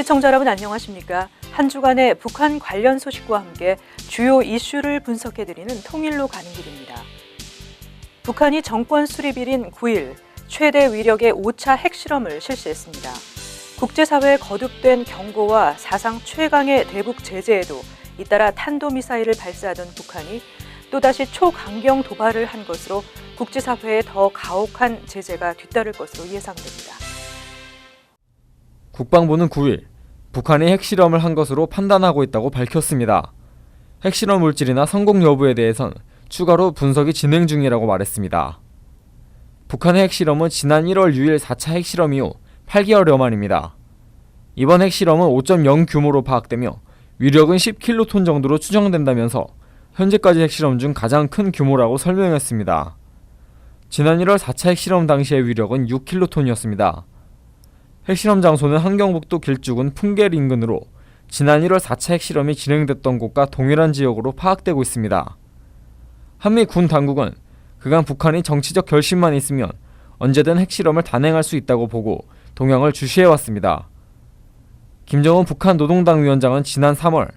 시청자 여러분 안녕하십니까? 한 주간의 북한 관련 소식과 함께 주요 이슈를 분석해드리는 통일로 가는 길입니다. 북한이 정권 수립일인 9일 최대 위력의 5차 핵실험을 실시했습니다. 국제사회의 거듭된 경고와 사상 최강의 대북 제재에도 잇따라 탄도미사일을 발사하던 북한이 또다시 초강경 도발을 한 것으로 국제사회에 더 가혹한 제재가 뒤따를 것으로 예상됩니다. 국방부는 9일 북한이 핵실험을 한 것으로 판단하고 있다고 밝혔습니다. 핵실험 물질이나 성공 여부에 대해선 추가로 분석이 진행 중이라고 말했습니다. 북한의 핵실험은 지난 1월 6일 4차 핵실험 이후 8개월여 만입니다. 이번 핵실험은 5.0 규모로 파악되며 위력은 10킬로톤 정도로 추정된다면서 현재까지 핵실험 중 가장 큰 규모라고 설명했습니다. 지난 1월 4차 핵실험 당시의 위력은 6킬로톤이었습니다. 핵실험 장소는 한경북도 길쭉은 풍계리 인근으로 지난 1월 4차 핵실험이 진행됐던 곳과 동일한 지역으로 파악되고 있습니다. 한미 군 당국은 그간 북한이 정치적 결심만 있으면 언제든 핵실험을 단행할 수 있다고 보고 동향을 주시해왔습니다. 김정은 북한 노동당 위원장은 지난 3월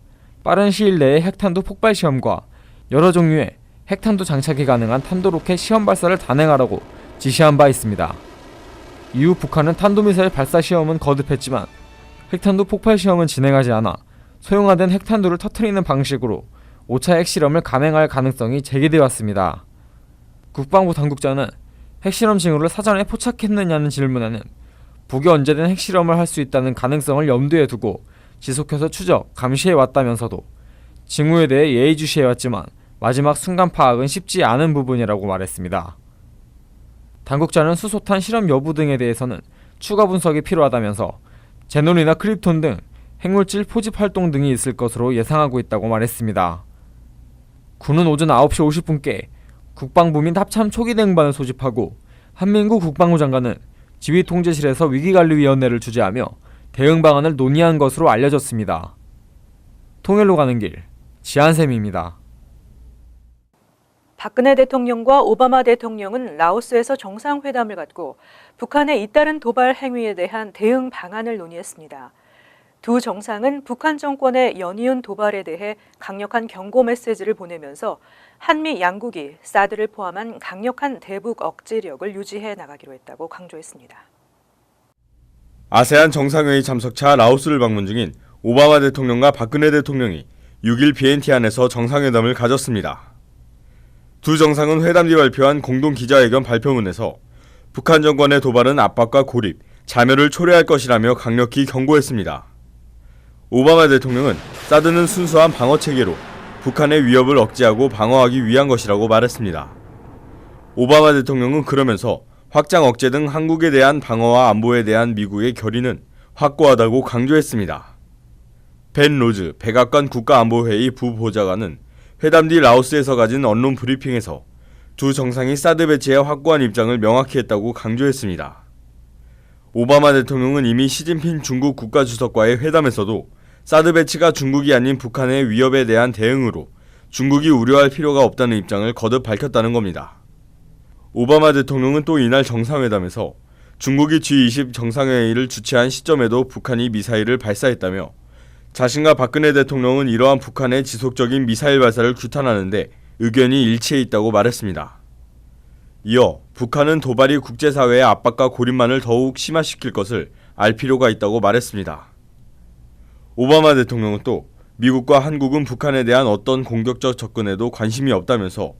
빠른 시일 내에 핵탄두 폭발 시험과 여러 종류의 핵탄두 장착이 가능한 탄도로켓 시험 발사를 단행하라고 지시한 바 있습니다. 이후 북한은 탄도미사일 발사 시험은 거듭했지만 핵탄두 폭발 시험은 진행하지 않아 소형화된 핵탄두를 터뜨리는 방식으로 5차 핵실험을 감행할 가능성이 제기되어 왔습니다. 국방부 당국자는 핵실험 징후를 사전에 포착했느냐는 질문에는 북이 언제든 핵실험을 할 수 있다는 가능성을 염두에 두고 지속해서 추적, 감시해왔다면서도 징후에 대해 예의주시해왔지만 마지막 순간 파악은 쉽지 않은 부분이라고 말했습니다. 당국자는 수소탄 실험 여부 등에 대해서는 추가 분석이 필요하다면서 제논이나 크립톤 등 핵물질 포집 활동 등이 있을 것으로 예상하고 있다고 말했습니다. 군은 오전 9시 50분께 국방부 및 합참 초기 대응반을 소집하고 한민구 국방부 장관은 지휘통제실에서 위기관리위원회를 주재하며 대응 방안을 논의한 것으로 알려졌습니다. 통일로 가는 길, 지한샘입니다. 박근혜 대통령과 오바마 대통령은 라오스에서 정상회담을 갖고 북한의 잇따른 도발 행위에 대한 대응 방안을 논의했습니다. 두 정상은 북한 정권의 연이은 도발에 대해 강력한 경고 메시지를 보내면서 한미 양국이 사드를 포함한 강력한 대북 억제력을 유지해 나가기로 했다고 강조했습니다. 아세안 정상회의 참석차 라오스를 방문 중인 오바마 대통령과 박근혜 대통령이 6일 비엔티안에서 정상회담을 가졌습니다. 두 정상은 회담 뒤 발표한 공동 기자회견 발표문에서 북한 정권의 도발은 압박과 고립, 자멸을 초래할 것이라며 강력히 경고했습니다. 오바마 대통령은 사드는 순수한 방어체계로 북한의 위협을 억제하고 방어하기 위한 것이라고 말했습니다. 오바마 대통령은 그러면서 확장 억제 등 한국에 대한 방어와 안보에 대한 미국의 결의는 확고하다고 강조했습니다. 벤 로즈 백악관 국가안보회의 부보좌관은 회담 뒤 라오스에서 가진 언론 브리핑에서 두 정상이 사드 배치에 확고한 입장을 명확히 했다고 강조했습니다. 오바마 대통령은 이미 시진핑 중국 국가주석과의 회담에서도 사드 배치가 중국이 아닌 북한의 위협에 대한 대응으로 중국이 우려할 필요가 없다는 입장을 거듭 밝혔다는 겁니다. 오바마 대통령은 또 이날 정상회담에서 중국이 G20 정상회의를 주최한 시점에도 북한이 미사일을 발사했다며 자신과 박근혜 대통령은 이러한 북한의 지속적인 미사일 발사를 규탄하는데 의견이 일치해 있다고 말했습니다. 이어 북한은 도발이 국제사회의 압박과 고립만을 더욱 심화시킬 것을 알 필요가 있다고 말했습니다. 오바마 대통령은 또 미국과 한국은 북한에 대한 어떤 공격적 접근에도 관심이 없다면서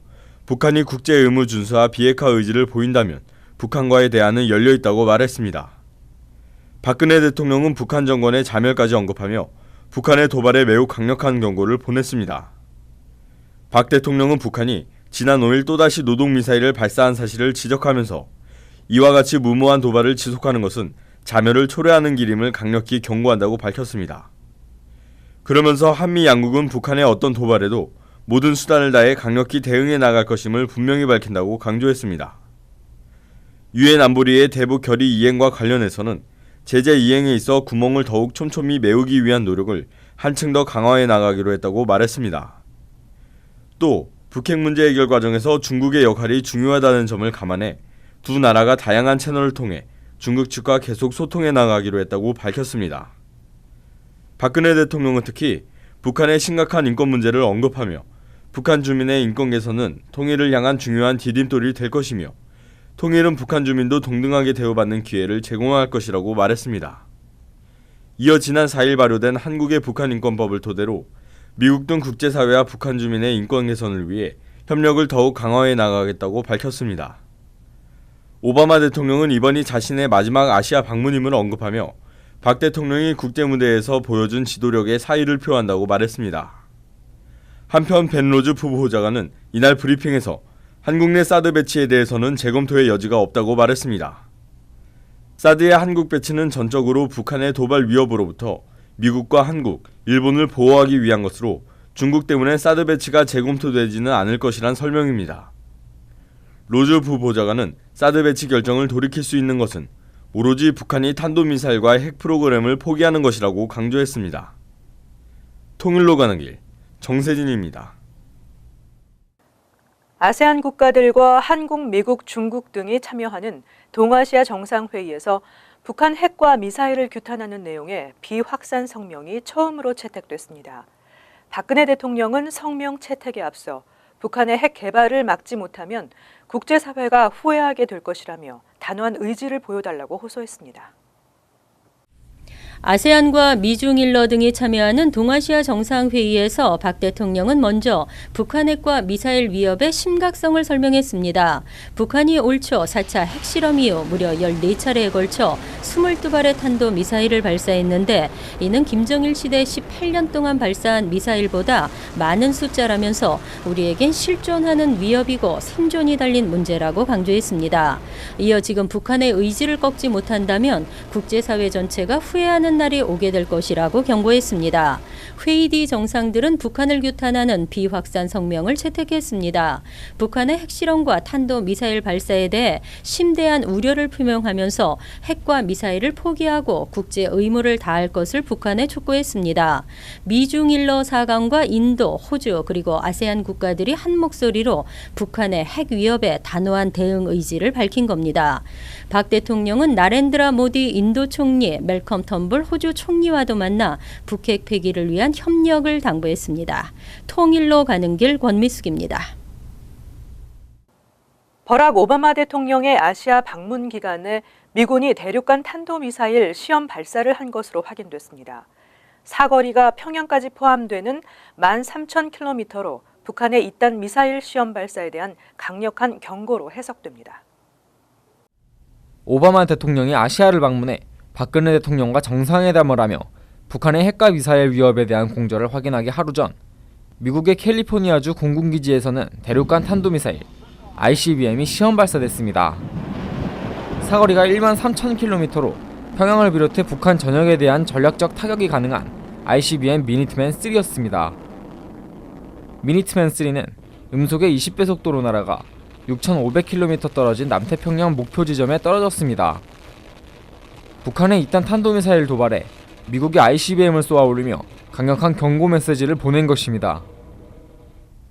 북한이 국제 의무 준수와 비핵화 의지를 보인다면 북한과의 대화는 열려있다고 말했습니다. 박근혜 대통령은 북한 정권의 자멸까지 언급하며 북한의 도발에 매우 강력한 경고를 보냈습니다. 박 대통령은 북한이 지난 5일 또다시 노동미사일을 발사한 사실을 지적하면서 이와 같이 무모한 도발을 지속하는 것은 자멸을 초래하는 길임을 강력히 경고한다고 밝혔습니다. 그러면서 한미 양국은 북한의 어떤 도발에도 모든 수단을 다해 강력히 대응해 나갈 것임을 분명히 밝힌다고 강조했습니다. 유엔 안보리의 대북 결의 이행과 관련해서는 제재 이행에 있어 구멍을 더욱 촘촘히 메우기 위한 노력을 한층 더 강화해 나가기로 했다고 말했습니다. 또 북핵 문제 해결 과정에서 중국의 역할이 중요하다는 점을 감안해 두 나라가 다양한 채널을 통해 중국 측과 계속 소통해 나가기로 했다고 밝혔습니다. 박근혜 대통령은 특히 북한의 심각한 인권 문제를 언급하며 북한 주민의 인권 개선은 통일을 향한 중요한 디딤돌이 될 것이며 통일은 북한 주민도 동등하게 대우받는 기회를 제공할 것이라고 말했습니다. 이어 지난 4일 발효된 한국의 북한 인권법을 토대로 미국 등 국제사회와 북한 주민의 인권 개선을 위해 협력을 더욱 강화해 나가겠다고 밝혔습니다. 오바마 대통령은 이번이 자신의 마지막 아시아 방문임을 언급하며 박 대통령이 국제무대에서 보여준 지도력에 사의를 표한다고 말했습니다. 한편 벤 로즈 부보좌관은 이날 브리핑에서 한국 내 사드 배치에 대해서는 재검토의 여지가 없다고 말했습니다. 사드의 한국 배치는 전적으로 북한의 도발 위협으로부터 미국과 한국, 일본을 보호하기 위한 것으로 중국 때문에 사드 배치가 재검토되지는 않을 것이란 설명입니다. 로즈 부보좌관은 사드 배치 결정을 돌이킬 수 있는 것은 오로지 북한이 탄도미사일과 핵 프로그램을 포기하는 것이라고 강조했습니다. 통일로 가는 길, 정세진입니다. 아세안 국가들과 한국, 미국, 중국 등이 참여하는 동아시아 정상회의에서 북한 핵과 미사일을 규탄하는 내용의 비확산 성명이 처음으로 채택됐습니다. 박근혜 대통령은 성명 채택에 앞서 북한의 핵 개발을 막지 못하면 국제사회가 후회하게 될 것이라며 단호한 의지를 보여달라고 호소했습니다. 아세안과 미중일러 등이 참여하는 동아시아 정상회의에서 박 대통령은 먼저 북한 핵과 미사일 위협의 심각성을 설명했습니다. 북한이 올 초 4차 핵실험 이후 무려 14차례에 걸쳐 22발의 탄도미사일을 발사했는데 이는 김정일 시대 18년 동안 발사한 미사일보다 많은 숫자라면서 우리에겐 실존하는 위협이고 생존이 달린 문제라고 강조했습니다. 이어 지금 북한의 의지를 꺾지 못한다면 국제사회 전체가 후회하는 날이 오게 될 것이라고 경고했습니다. 회의 뒤 정상들은 북한을 규탄하는 비확산 성명을 채택했습니다. 북한의 핵실험과 탄도미사일 발사에 대해 심대한 우려를 표명하면서 핵과 미사일을 포기하고 국제 의무를 다할 것을 북한에 촉구했습니다. 미중일러 4강과 인도, 호주 그리고 아세안 국가들이 한 목소리로 북한의 핵 위협에 단호한 대응 의지를 밝힌 겁니다. 박 대통령은 나렌드라 모디 인도 총리, 멜컴 텀블 호주 총리와도 만나 북핵 폐기를 위한 협력을 당부했습니다. 통일로 가는 길 권미숙입니다. 버락 오바마 대통령의 아시아 방문 기간에 미군이 대륙간 탄도미사일 시험 발사를 한 것으로 확인됐습니다. 사거리가 평양까지 포함되는 13,000km로 북한의 이딴 미사일 시험 발사에 대한 강력한 경고로 해석됩니다. 오바마 대통령이 아시아를 방문해 박근혜 대통령과 정상회담을 하며 북한의 핵과 미사일 위협에 대한 공조를 확인하기 하루 전 미국의 캘리포니아주 공군기지에서는 대륙간 탄도미사일 ICBM이 시험 발사됐습니다. 사거리가 13,000km로 평양을 비롯해 북한 전역에 대한 전략적 타격이 가능한 ICBM 미니트맨3였습니다. 미니트맨3는 음속의 20배 속도로 날아가 6,500km 떨어진 남태평양 목표 지점에 떨어졌습니다. 북한의 이딴 탄도미사일 도발에 미국이 ICBM을 쏘아올리며 강력한 경고 메시지를 보낸 것입니다.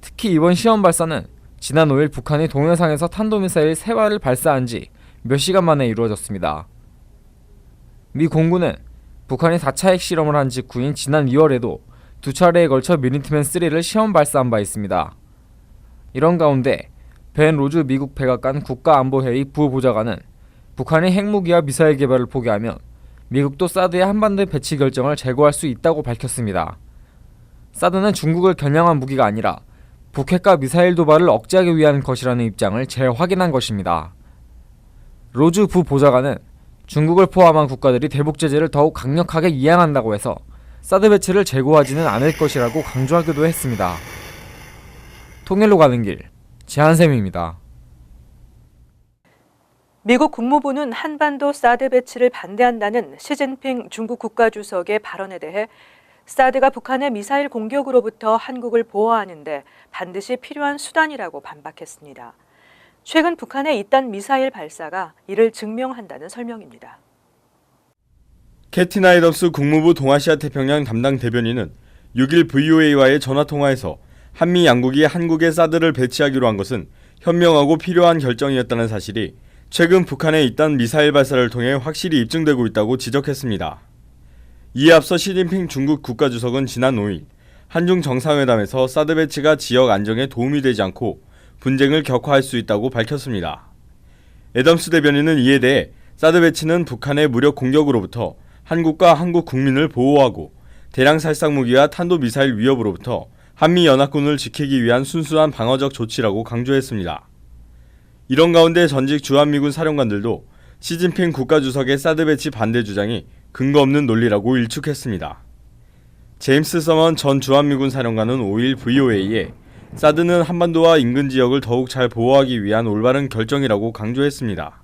특히 이번 시험 발사는 지난 5일 북한이 동해상에서 탄도미사일 3발을 발사한 지 몇 시간 만에 이루어졌습니다. 미 공군은 북한이 4차 핵실험을 한 직후인 지난 2월에도 2차례에 걸쳐 미니트맨 3를 시험 발사한 바 있습니다. 이런 가운데 벤 로즈 미국 백악관 국가안보회의 부보좌관은 북한이 핵무기와 미사일 개발을 포기하면 미국도 사드의 한반도 배치 결정을 재고할 수 있다고 밝혔습니다. 사드는 중국을 겨냥한 무기가 아니라 북핵과 미사일 도발을 억제하기 위한 것이라는 입장을 재확인한 것입니다. 로즈 부보좌관은 중국을 포함한 국가들이 대북 제재를 더욱 강력하게 이행한다고 해서 사드 배치를 재고하지는 않을 것이라고 강조하기도 했습니다. 통일로 가는 길, 제한샘입니다. 미국 국무부는 한반도 사드 배치를 반대한다는 시진핑 중국 국가주석의 발언에 대해 사드가 북한의 미사일 공격으로부터 한국을 보호하는 데 반드시 필요한 수단이라고 반박했습니다. 최근 북한의 이딴 미사일 발사가 이를 증명한다는 설명입니다. 캐티 나이덤스 국무부 동아시아 태평양 담당 대변인은 6일 VOA와의 전화통화에서 한미 양국이 한국에 사드를 배치하기로 한 것은 현명하고 필요한 결정이었다는 사실이 최근 북한의 이딴 미사일 발사를 통해 확실히 입증되고 있다고 지적했습니다. 이에 앞서 시진핑 중국 국가주석은 지난 5일 한중 정상회담에서 사드 배치가 지역 안정에 도움이 되지 않고 분쟁을 격화할 수 있다고 밝혔습니다. 애덤스 대변인은 이에 대해 사드 배치는 북한의 무력 공격으로부터 한국과 한국 국민을 보호하고 대량 살상 무기와 탄도미사일 위협으로부터 한미연합군을 지키기 위한 순수한 방어적 조치라고 강조했습니다. 이런 가운데 전직 주한미군 사령관들도 시진핑 국가주석의 사드 배치 반대 주장이 근거 없는 논리라고 일축했습니다. 제임스 서먼 전 주한미군 사령관은 5일 VOA에 사드는 한반도와 인근 지역을 더욱 잘 보호하기 위한 올바른 결정이라고 강조했습니다.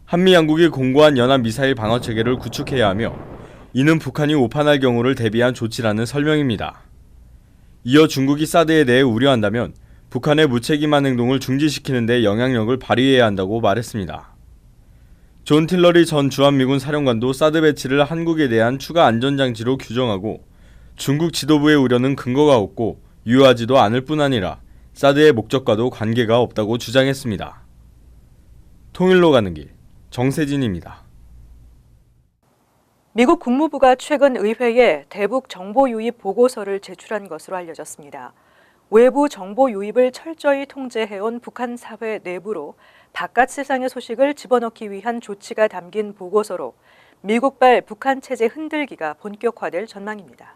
한미 양국이 공고한 연합 미사일 방어 체계를 구축해야 하며 이는 북한이 오판할 경우를 대비한 조치라는 설명입니다. 이어 중국이 사드에 대해 우려한다면 북한의 무책임한 행동을 중지시키는 데 영향력을 발휘해야 한다고 말했습니다. 존 틸러리 전 주한미군 사령관도 사드 배치를 한국에 대한 추가 안전장치로 규정하고 중국 지도부의 우려는 근거가 없고 유효하지도 않을 뿐 아니라 사드의 목적과도 관계가 없다고 주장했습니다. 통일로 가는 길, 정세진입니다. 미국 국무부가 최근 의회에 대북 정보 유입 보고서를 제출한 것으로 알려졌습니다. 외부 정보 유입을 철저히 통제해온 북한 사회 내부로 바깥 세상의 소식을 집어넣기 위한 조치가 담긴 보고서로 미국발 북한 체제 흔들기가 본격화될 전망입니다.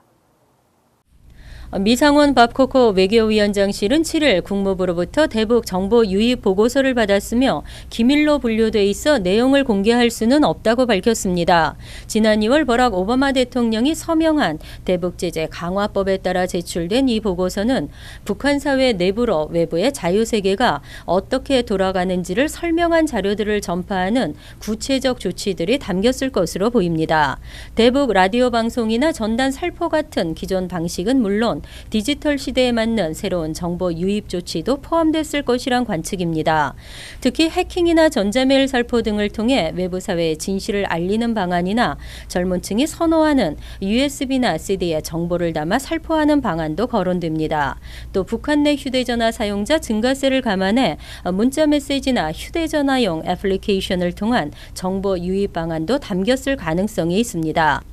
미상원 밥코코 외교위원장실은 7일 국무부로부터 대북 정보 유입 보고서를 받았으며 기밀로 분류돼 있어 내용을 공개할 수는 없다고 밝혔습니다. 지난 2월 버락 오바마 대통령이 서명한 대북 제재 강화법에 따라 제출된 이 보고서는 북한 사회 내부로 외부의 자유세계가 어떻게 돌아가는지를 설명한 자료들을 전파하는 구체적 조치들이 담겼을 것으로 보입니다. 대북 라디오 방송이나 전단 살포 같은 기존 방식은 물론 디지털 시대에 맞는 새로운 정보 유입 조치도 포함됐을 것이란 관측입니다. 특히 해킹이나 전자메일 살포 등을 통해 외부 사회의 진실을 알리는 방안이나 젊은 층이 선호하는 USB나 CD에 정보를 담아 살포하는 방안도 거론됩니다. 또 북한 내 휴대전화 사용자 증가세를 감안해 문자 메시지나 휴대전화용 애플리케이션을 통한 정보 유입 방안도 담겼을 가능성이 있습니다.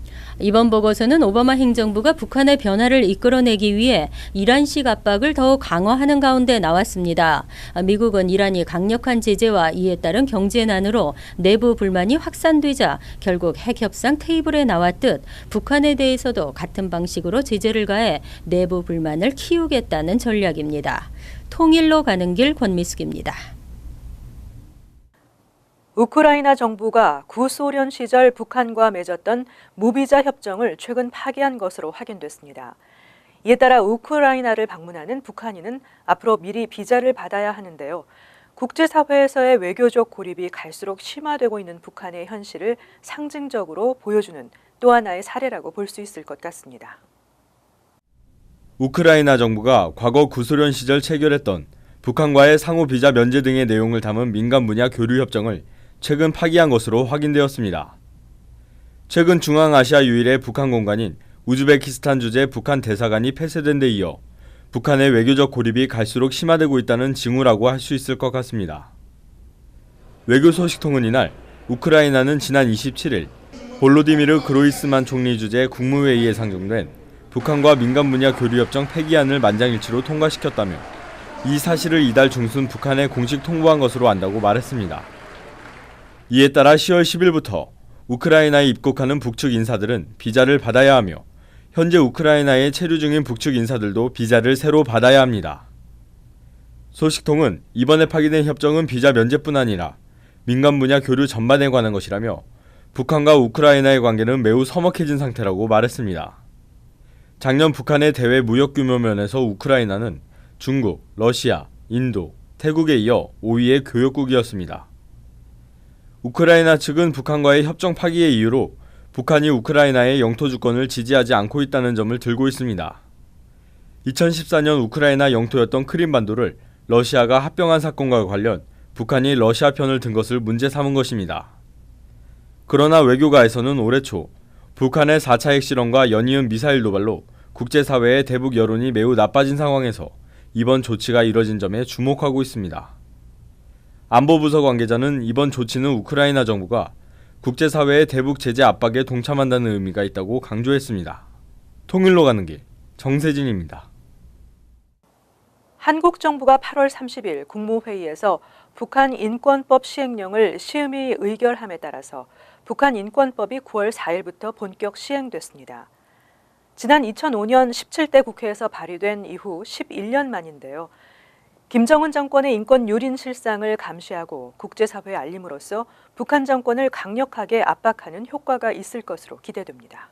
이번 보고서는 오바마 행정부가 북한의 변화를 이끌어내기 위해 이란식 압박을 더욱 강화하는 가운데 나왔습니다. 미국은 이란이 강력한 제재와 이에 따른 경제난으로 내부 불만이 확산되자 결국 핵협상 테이블에 나왔듯 북한에 대해서도 같은 방식으로 제재를 가해 내부 불만을 키우겠다는 전략입니다. 통일로 가는 길 권미숙입니다. 우크라이나 정부가 구소련 시절 북한과 맺었던 무비자 협정을 최근 파기한 것으로 확인됐습니다. 이에 따라 우크라이나를 방문하는 북한인은 앞으로 미리 비자를 받아야 하는데요. 국제사회에서의 외교적 고립이 갈수록 심화되고 있는 북한의 현실을 상징적으로 보여주는 또 하나의 사례라고 볼 수 있을 것 같습니다. 우크라이나 정부가 과거 구소련 시절 체결했던 북한과의 상호 비자 면제 등의 내용을 담은 민간 분야 교류 협정을 최근 파기한 것으로 확인되었습니다. 최근 중앙아시아 유일의 북한 공간인 우즈베키스탄 주재 북한 대사관이 폐쇄된 데 이어 북한의 외교적 고립이 갈수록 심화되고 있다는 징후라고 할 수 있을 것 같습니다. 외교 소식통은 이날 우크라이나는 지난 27일 볼로디미르 그로이스만 총리 주재 국무회의에 상정된 북한과 민간 분야 교류 협정 폐기안을 만장일치로 통과시켰다며 이 사실을 이달 중순 북한에 공식 통보한 것으로 안다고 말했습니다. 이에 따라 10월 10일부터 우크라이나에 입국하는 북측 인사들은 비자를 받아야 하며 현재 우크라이나에 체류 중인 북측 인사들도 비자를 새로 받아야 합니다. 소식통은 이번에 파기된 협정은 비자 면제뿐 아니라 민간 분야 교류 전반에 관한 것이라며 북한과 우크라이나의 관계는 매우 서먹해진 상태라고 말했습니다. 작년 북한의 대외 무역 규모 면에서 우크라이나는 중국, 러시아, 인도, 태국에 이어 5위의 교역국이었습니다. 우크라이나 측은 북한과의 협정 파기의 이유로 북한이 우크라이나의 영토 주권을 지지하지 않고 있다는 점을 들고 있습니다. 2014년 우크라이나 영토였던 크림반도를 러시아가 합병한 사건과 관련 북한이 러시아 편을 든 것을 문제 삼은 것입니다. 그러나 외교가에서는 올해 초 북한의 4차 핵실험과 연이은 미사일 도발로 국제사회의 대북 여론이 매우 나빠진 상황에서 이번 조치가 이뤄진 점에 주목하고 있습니다. 안보부서 관계자는 이번 조치는 우크라이나 정부가 국제사회의 대북 제재 압박에 동참한다는 의미가 있다고 강조했습니다. 통일로 가는 길, 정세진입니다. 한국 정부가 8월 30일 국무회의에서 북한 인권법 시행령을 심의 의결함에 따라서 북한 인권법이 9월 4일부터 본격 시행됐습니다. 지난 2005년 17대 국회에서 발의된 이후 11년 만인데요. 김정은 정권의 인권 유린 실상을 감시하고 국제사회에 알림으로써 북한 정권을 강력하게 압박하는 효과가 있을 것으로 기대됩니다.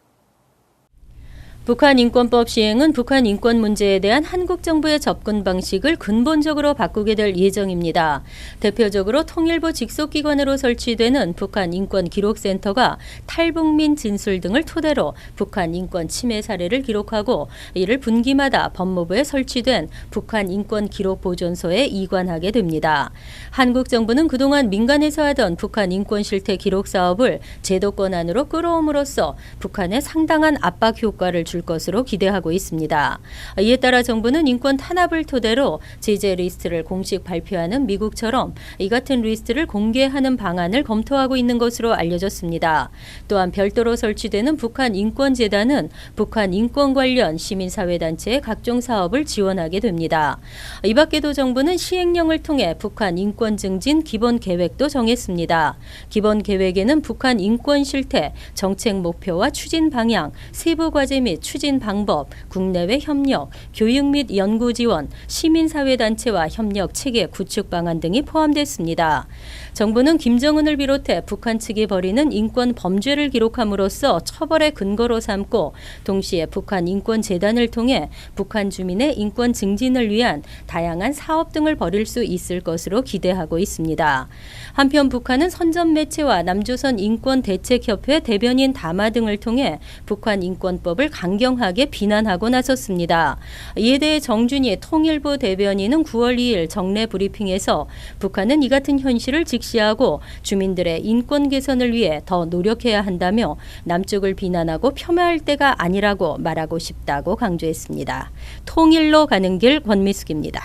북한 인권법 시행은 북한 인권 문제에 대한 한국 정부의 접근 방식을 근본적으로 바꾸게 될 예정입니다. 대표적으로 통일부 직속기관으로 설치되는 북한 인권기록센터가 탈북민 진술 등을 토대로 북한 인권 침해 사례를 기록하고 이를 분기마다 법무부에 설치된 북한 인권기록보존소에 이관하게 됩니다. 한국 정부는 그동안 민간에서 하던 북한 인권 실태 기록 사업을 제도권 안으로 끌어옴으로써 북한에 상당한 압박 효과를 줄 것으로 기대하고 있습니다. 이에 따라 정부는 인권 탄압을 토대로 제재 리스트를 공식 발표하는 미국처럼 이 같은 리스트를 공개하는 방안을 검토하고 있는 것으로 알려졌습니다. 또한 별도로 설치되는 북한 인권재단은 북한 인권 관련 시민사회단체의 각종 사업을 지원하게 됩니다. 이 밖에도 정부는 시행령을 통해 북한 인권 증진 기본 계획도 정했습니다. 기본 계획에는 북한 인권 실태, 정책 목표와 추진 방향, 세부 과제 및 추진 방법, 국내외 협력, 교육 및 연구 지원, 시민사회단체와 협력 체계 구축 방안 등이 포함됐습니다. 정부는 김정은을 비롯해 북한 측이 벌이는 인권 범죄를 기록함으로써 처벌의 근거로 삼고 동시에 북한 인권재단을 통해 북한 주민의 인권 증진을 위한 다양한 사업 등을 벌일 수 있을 것으로 기대하고 있습니다. 한편 북한은 선전 매체와 남조선 인권대책협회 대변인 담화 등을 통해 북한 인권법을 강경하게 비난하고 나섰습니다. 이에 대해 정준희 통일부 대변인은 9월 2일 정례 브리핑에서 북한은 이 같은 현실을 직시하고 주민들의 인권 개선을 위해 더 노력해야 한다며 남쪽을 비난하고 폄하할 때가 아니라고 말하고 싶다고 강조했습니다. 통일로 가는 길 권미숙입니다.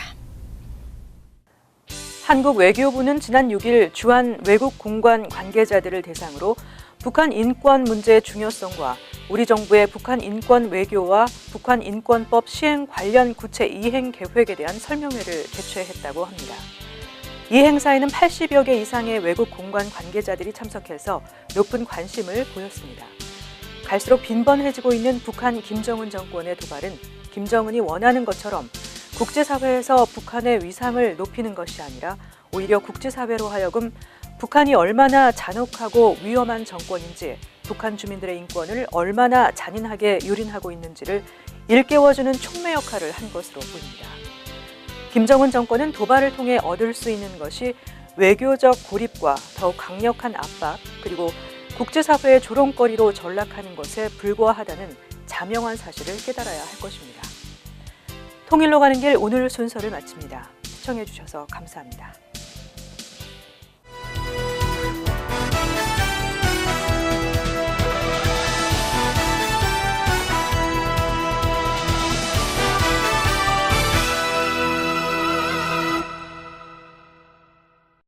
한국 외교부는 지난 6일 주한 외국 공관 관계자들을 대상으로 북한 인권 문제의 중요성과 우리 정부의 북한 인권 외교와 북한 인권법 시행 관련 구체 이행 계획에 대한 설명회를 개최했다고 합니다. 이 행사에는 80여 개 이상의 외국 공관 관계자들이 참석해서 높은 관심을 보였습니다. 갈수록 빈번해지고 있는 북한 김정은 정권의 도발은 김정은이 원하는 것처럼 국제사회에서 북한의 위상을 높이는 것이 아니라 오히려 국제사회로 하여금 북한이 얼마나 잔혹하고 위험한 정권인지, 북한 주민들의 인권을 얼마나 잔인하게 유린하고 있는지를 일깨워주는 촉매 역할을 한 것으로 보입니다. 김정은 정권은 도발을 통해 얻을 수 있는 것이 외교적 고립과 더욱 강력한 압박, 그리고 국제사회의 조롱거리로 전락하는 것에 불과하다는 자명한 사실을 깨달아야 할 것입니다. 통일로 가는 길 오늘 순서를 마칩니다. 시청해 주셔서 감사합니다.